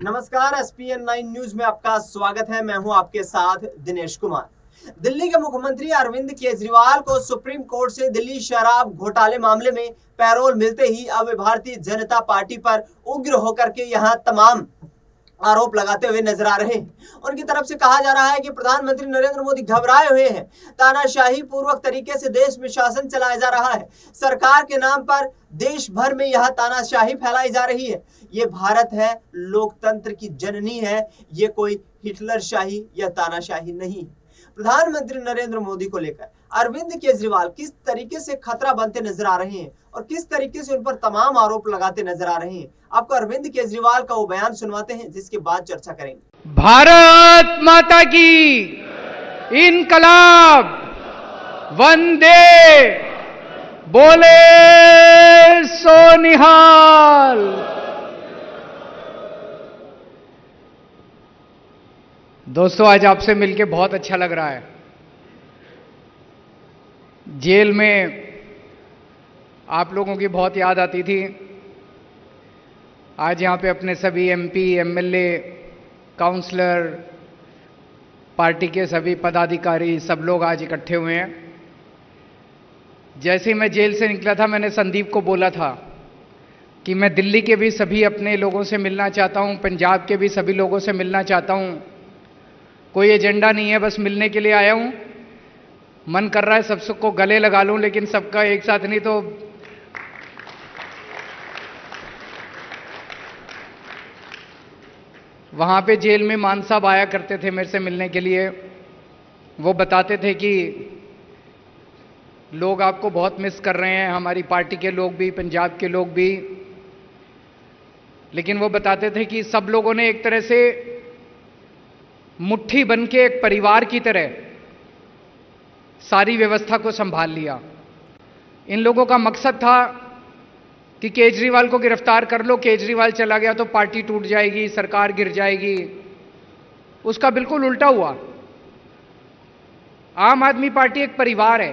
नमस्कार, ESPN 9 news में आपका स्वागत है। मैं हूं आपके साथ दिनेश कुमार। दिल्ली के मुख्यमंत्री अरविंद केजरीवाल को सुप्रीम कोर्ट से दिल्ली शराब घोटाले मामले में पैरोल मिलते ही अब भारतीय जनता पार्टी पर उग्र होकर के यहां तमाम आरोप लगाते हुए नजर आ रहे हैं। उनकी तरफ से कहा जा रहा है कि प्रधानमंत्री नरेंद्र मोदी घबराए हुए हैं। तानाशाही पूर्वक तरीके से देश में शासन चलाया जा रहा है। सरकार के नाम पर देश भर में यह तानाशाही फैलाई जा रही है। ये भारत है, लोकतंत्र की जननी है। ये कोई हिटलरशाही या तानाशाही नहीं। प्रधानमंत्री नरेंद्र मोदी को लेकर अरविंद केजरीवाल किस तरीके से खतरा बनते नजर आ रहे हैं और किस तरीके से उन पर तमाम आरोप लगाते नजर आ रहे हैं, आपको अरविंद केजरीवाल का वो बयान सुनवाते हैं, जिसके बाद चर्चा करेंगे। भारत माता की इनकलाब, वंदे, बोले सो निहाल। दोस्तों, आज आपसे मिलके बहुत अच्छा लग रहा है। जेल में आप लोगों की बहुत याद आती थी। आज यहाँ पे अपने सभी एमपी, एमएलए, काउंसलर, पार्टी के सभी पदाधिकारी, सब लोग आज इकट्ठे हुए हैं। जैसे ही मैं जेल से निकला था, मैंने संदीप को बोला था कि मैं दिल्ली के भी सभी अपने लोगों से मिलना चाहता हूँ, पंजाब के भी सभी लोगों से मिलना चाहता हूँ। कोई एजेंडा नहीं है, बस मिलने के लिए आया हूँ। मन कर रहा है सबको गले लगा लूं, लेकिन सबका एक साथ नहीं। तो वहां पे जेल में मान साहब आया करते थे मेरे से मिलने के लिए। वो बताते थे कि लोग आपको बहुत मिस कर रहे हैं, हमारी पार्टी के लोग भी, पंजाब के लोग भी। लेकिन वो बताते थे कि सब लोगों ने एक तरह से मुट्ठी बन के एक परिवार की तरह सारी व्यवस्था को संभाल लिया। इन लोगों का मकसद था कि केजरीवाल को गिरफ्तार कर लो, केजरीवाल चला गया तो पार्टी टूट जाएगी, सरकार गिर जाएगी। उसका बिल्कुल उल्टा हुआ। आम आदमी पार्टी एक परिवार है।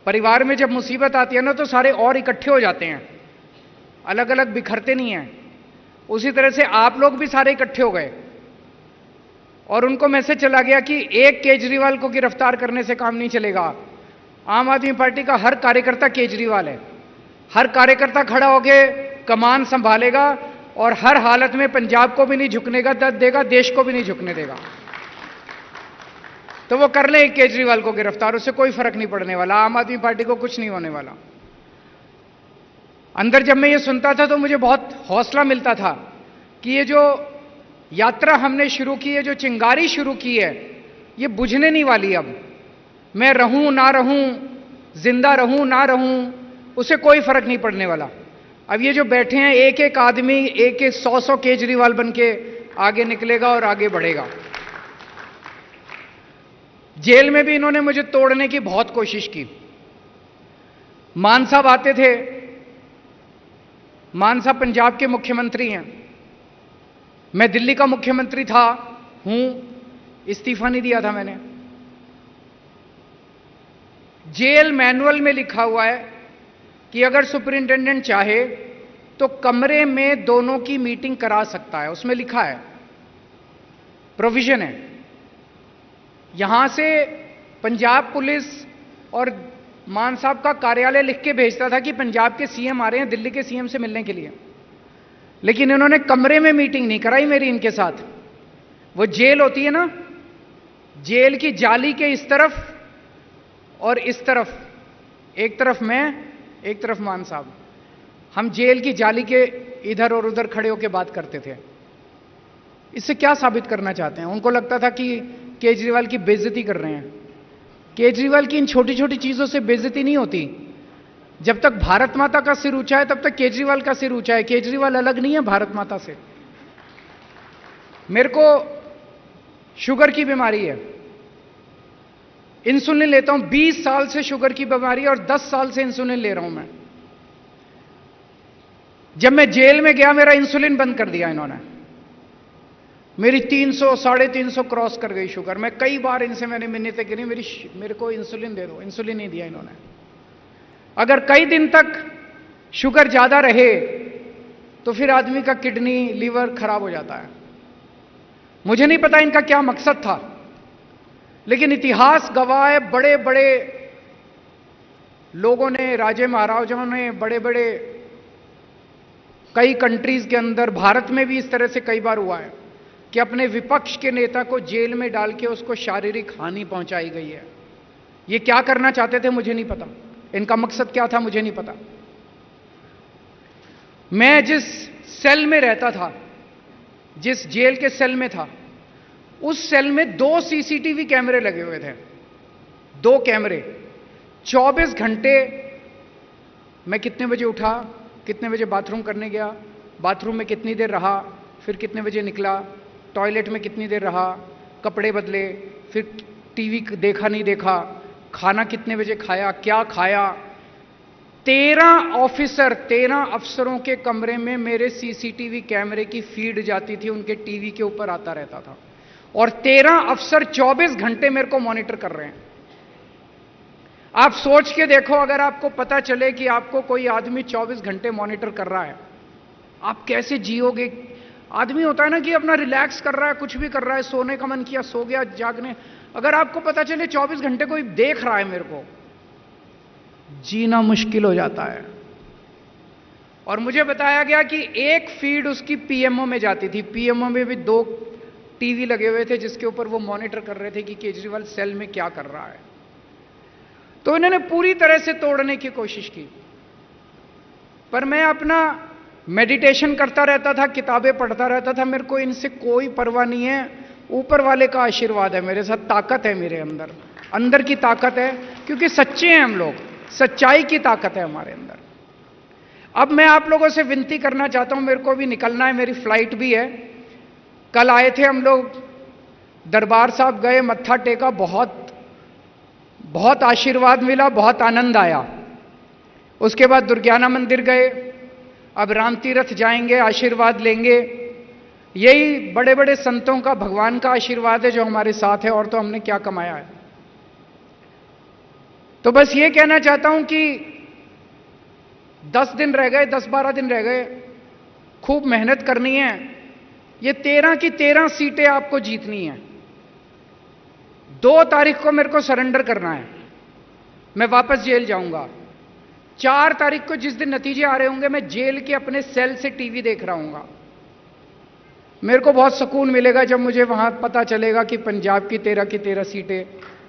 परिवार में जब मुसीबत आती है ना, तो सारे और इकट्ठे हो जाते हैं, अलग अलग बिखरते नहीं हैं। उसी तरह से आप लोग भी सारे इकट्ठे हो गए और उनको मैसेज चला गया कि एक केजरीवाल को गिरफ्तार करने से काम नहीं चलेगा। आम आदमी पार्टी का हर कार्यकर्ता केजरीवाल है। हर कार्यकर्ता खड़ा होकर कमान संभालेगा और हर हालत में पंजाब को भी नहीं झुकने का देगा, देश को भी नहीं झुकने देगा। तो वो कर ले केजरीवाल को गिरफ्तार, उससे कोई फर्क नहीं पड़ने वाला। आम आदमी पार्टी को कुछ नहीं होने वाला। अंदर जब मैं ये सुनता था तो मुझे बहुत हौसला मिलता था कि ये जो यात्रा हमने शुरू की है, जो चिंगारी शुरू की है, ये बुझने नहीं वाली। अब मैं रहूं ना रहूं, जिंदा रहूं ना रहूं, उसे कोई फर्क नहीं पड़ने वाला। अब ये जो बैठे हैं, एक एक आदमी एक एक 100 केजरीवाल बन के आगे निकलेगा और आगे बढ़ेगा। जेल में भी इन्होंने मुझे तोड़ने की बहुत कोशिश की। मान साहब आते थे। मान साहब पंजाब के मुख्यमंत्री हैं। मैं दिल्ली का मुख्यमंत्री था, हूं, इस्तीफा नहीं दिया था मैंने। जेल मैनुअल में लिखा हुआ है कि अगर सुपरिंटेंडेंट चाहे तो कमरे में दोनों की मीटिंग करा सकता है। उसमें लिखा है, प्रोविजन है। यहां से पंजाब पुलिस और मान साहब का कार्यालय लिख के भेजता था कि पंजाब के सीएम आ रहे हैं दिल्ली के सीएम से मिलने के लिए। लेकिन इन्होंने कमरे में मीटिंग नहीं कराई मेरी इनके साथ। वो जेल होती है ना, जेल की जाली के इस तरफ और इस तरफ, एक तरफ मैं, एक तरफ मान साहब। हम जेल की जाली के इधर और उधर खड़े होकर बात करते थे। इससे क्या साबित करना चाहते हैं? उनको लगता था कि केजरीवाल की बेइज्जती कर रहे हैं। केजरीवाल की इन छोटी छोटी चीजों से बेइज्जती नहीं होती। जब तक भारत माता का सिर ऊंचा है तब तक केजरीवाल का सिर ऊंचा है। केजरीवाल अलग नहीं है भारत माता से। मेरे को शुगर की बीमारी है, इंसुलिन लेता हूं। 20 साल से शुगर की बीमारी है और 10 साल से इंसुलिन ले रहा हूं मैं। जब मैं जेल में गया, मेरा इंसुलिन बंद कर दिया इन्होंने। मेरी 300 350 क्रॉस कर गई शुगर। मैं कई बार इनसे मैंने मिन्नतें करी, मेरे को इंसुलिन दे दो। इंसुलिन नहीं दिया इन्होंने। अगर कई दिन तक शुगर ज्यादा रहे तो फिर आदमी का किडनी लीवर खराब हो जाता है। मुझे नहीं पता इनका क्या मकसद था, लेकिन इतिहास गवाह है, बड़े बड़े लोगों ने, राजे महाराजाओं ने, बड़े बड़े कई कंट्रीज के अंदर, भारत में भी इस तरह से कई बार हुआ है कि अपने विपक्ष के नेता को जेल में डाल के उसको शारीरिक हानि पहुंचाई गई है। ये क्या करना चाहते थे मुझे नहीं पता, इनका मकसद क्या था मुझे नहीं पता। मैं जिस सेल में रहता था, जिस जेल के सेल में था, उस सेल में 2 सीसीटीवी कैमरे लगे हुए थे, 2 कैमरे। 24 घंटे मैं कितने बजे उठा, कितने बजे बाथरूम करने गया, बाथरूम में कितनी देर रहा, फिर कितने बजे निकला, टॉयलेट में कितनी देर रहा, कपड़े बदले, फिर टीवी देखा नहीं देखा, खाना कितने बजे खाया, क्या खाया। 13 ऑफिसर, 13 अफसरों के कमरे में मेरे सीसीटीवी कैमरे की फीड जाती थी, उनके टीवी के ऊपर आता रहता था, और 13 अफसर 24 घंटे मेरे को मॉनिटर कर रहे हैं। आप सोच के देखो, अगर आपको पता चले कि आपको कोई आदमी 24 घंटे मॉनिटर कर रहा है, आप कैसे जियोगे। आदमी होता है ना कि अपना रिलैक्स कर रहा है, कुछ भी कर रहा है, सोने का मन किया सो गया, जागने, अगर आपको पता चले 24 घंटे कोई देख रहा है मेरे को, जीना मुश्किल हो जाता है। और मुझे बताया गया कि एक फीड उसकी पीएमओ में जाती थी, पीएमओ में भी 2 टीवी लगे हुए थे जिसके ऊपर वो मॉनिटर कर रहे थे कि केजरीवाल सेल में क्या कर रहा है। तो इन्होंने पूरी तरह से तोड़ने की कोशिश की, पर मैं अपना मेडिटेशन करता रहता था, किताबें पढ़ता रहता था, मेरे को इनसे कोई परवाह नहीं है। ऊपर वाले का आशीर्वाद है मेरे साथ, ताकत है मेरे अंदर, अंदर की ताकत है, क्योंकि सच्चे हैं हम लोग, सच्चाई की ताकत है हमारे अंदर। अब मैं आप लोगों से विनती करना चाहता हूं, मेरे को भी निकलना है, मेरी फ्लाइट भी है। कल आए थे हम लोग, दरबार साहब गए, मत्था टेका, बहुत आशीर्वाद मिला, बहुत आनंद आया। उसके बाद दुर्गाना मंदिर गए, अब राम तीर्थ जाएंगे, आशीर्वाद लेंगे। यही बड़े बड़े संतों का, भगवान का आशीर्वाद है जो हमारे साथ है, और तो हमने क्या कमाया है। तो बस ये कहना चाहता हूं कि 10 दिन रह गए, 10-12 दिन रह गए, खूब मेहनत करनी है। ये 13 की 13 सीटें आपको जीतनी है। 2 तारीख को मेरे को सरेंडर करना है, मैं वापस जेल जाऊंगा। 4 तारीख को जिस दिन नतीजे आ रहे होंगे, मैं जेल के अपने सेल से टीवी देख रहा हूंगा। मेरे को बहुत सुकून मिलेगा जब मुझे वहां पता चलेगा कि पंजाब की 13 की 13 सीटें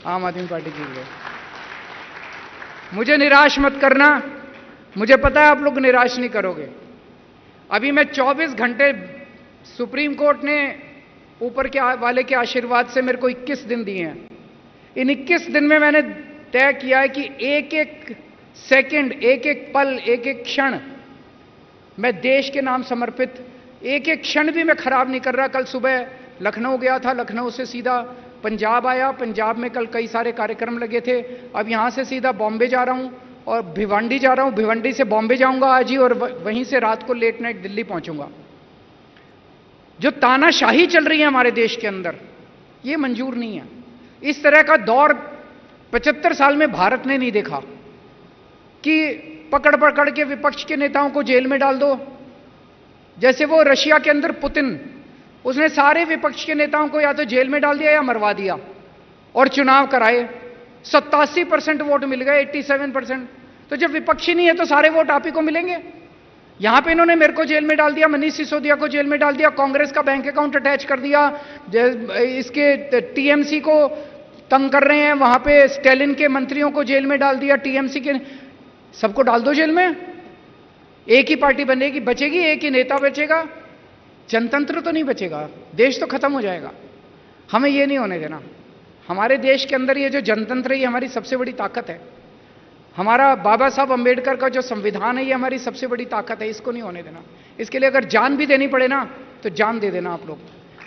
आम आदमी पार्टी जीत गई। मुझे निराश मत करना, मुझे पता है आप लोग निराश नहीं करोगे। अभी मैं 24 घंटे, सुप्रीम कोर्ट ने ऊपर के वाले के आशीर्वाद से मेरे को 21 दिन दिए हैं। इन 21 दिन में मैंने तय किया है कि एक एक सेकंड, एक एक पल, एक एक क्षण मैं देश के नाम समर्पित, एक एक क्षण भी मैं खराब नहीं कर रहा। कल सुबह लखनऊ गया था, लखनऊ से सीधा पंजाब आया, पंजाब में कल कई सारे कार्यक्रम लगे थे। अब यहां से सीधा बॉम्बे जा रहा हूं और भिवंडी जा रहा हूं, भिवंडी से बॉम्बे जाऊंगा आज ही, और वहीं से रात को लेट नाइट दिल्ली पहुंचूंगा। जो तानाशाही चल रही है हमारे देश के अंदर, ये मंजूर नहीं है। इस तरह का दौर 75 साल में भारत ने नहीं देखा कि पकड़ पकड़ के विपक्ष के नेताओं को जेल में डाल दो। जैसे वो रशिया के अंदर पुतिन, उसने सारे विपक्ष के नेताओं को या तो जेल में डाल दिया या मरवा दिया, और चुनाव कराए। 87% वोट मिल गए, 87%। तो जब विपक्षी नहीं है तो सारे वोट आप ही को मिलेंगे। यहां पे इन्होंने मेरे को जेल में डाल दिया, मनीष सिसोदिया को जेल में डाल दिया, कांग्रेस का बैंक अकाउंट अटैच कर दिया, इसके टीएमसी को तंग कर रहे हैं, वहां पे स्टैलिन के मंत्रियों को जेल में डाल दिया, टीएमसी के सबको डाल दो जेल में। एक ही पार्टी बनेगी, बचेगी, एक ही नेता बचेगा, जनतंत्र तो नहीं बचेगा, देश तो खत्म हो जाएगा। हमें ये नहीं होने देना। हमारे देश के अंदर ये जो जनतंत्र है, ये हमारी सबसे बड़ी ताकत है। हमारा बाबा साहब अंबेडकर का जो संविधान है, ये हमारी सबसे बड़ी ताकत है, इसको नहीं होने देना। इसके लिए अगर जान भी देनी पड़े ना, तो जान दे देना आप लोग।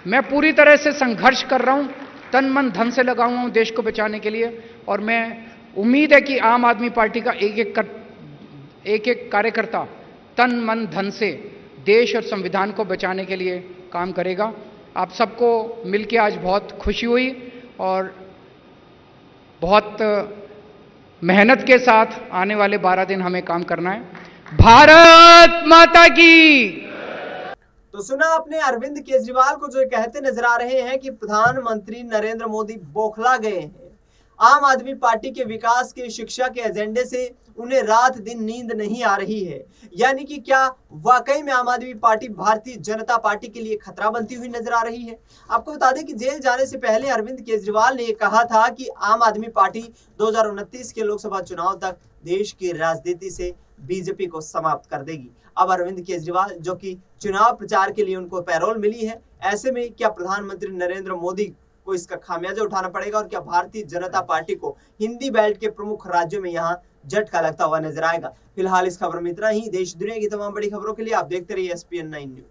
मैं पूरी तरह से संघर्ष कर रहा हूं, तन मन धन से लगा हुआ हूं देश को बचाने के लिए, और मैं उम्मीद है कि आम आदमी पार्टी का एक एक कार्यकर्ता तन मन धन से देश और संविधान को बचाने के लिए काम करेगा। आप सबको मिलकर आज बहुत खुशी हुई, और बहुत मेहनत के साथ आने वाले 12 दिन हमें काम करना है। भारत माता की तो सुना आपने अरविंद केजरीवाल को जो कहते नजर आ रहे हैं कि प्रधानमंत्री नरेंद्र मोदी बौखला गए हैं। आम आदमी पार्टी के विकास के शिक्षा के एजेंडे से उन्हें रात दिन नींद नहीं आ रही है। यानी कि क्या वाकई में आम आदमी पार्टी भारतीय जनता पार्टी के लिए खतरा बनती हुई नजर आ रही है। आपको बता दें कि जेल जाने से पहले अरविंद केजरीवाल ने कहा था कि आम आदमी पार्टी 2029 के लोकसभा चुनाव तक देश की राजनीति से बीजेपी को समाप्त कर देगी। अब अरविंद केजरीवाल जो कि चुनाव प्रचार के लिए उनको पैरोल मिली है, ऐसे में क्या प्रधानमंत्री नरेंद्र मोदी को इसका खामियाजा उठाना पड़ेगा और क्या भारतीय जनता पार्टी को हिंदी बेल्ट के प्रमुख राज्यों में यहाँ झटका लगता हुआ नजर आएगा। फिलहाल इस खबर में इतना ही। देश दुनिया की तमाम बड़ी खबरों के लिए आप देखते रहिए SPN9 न्यूज।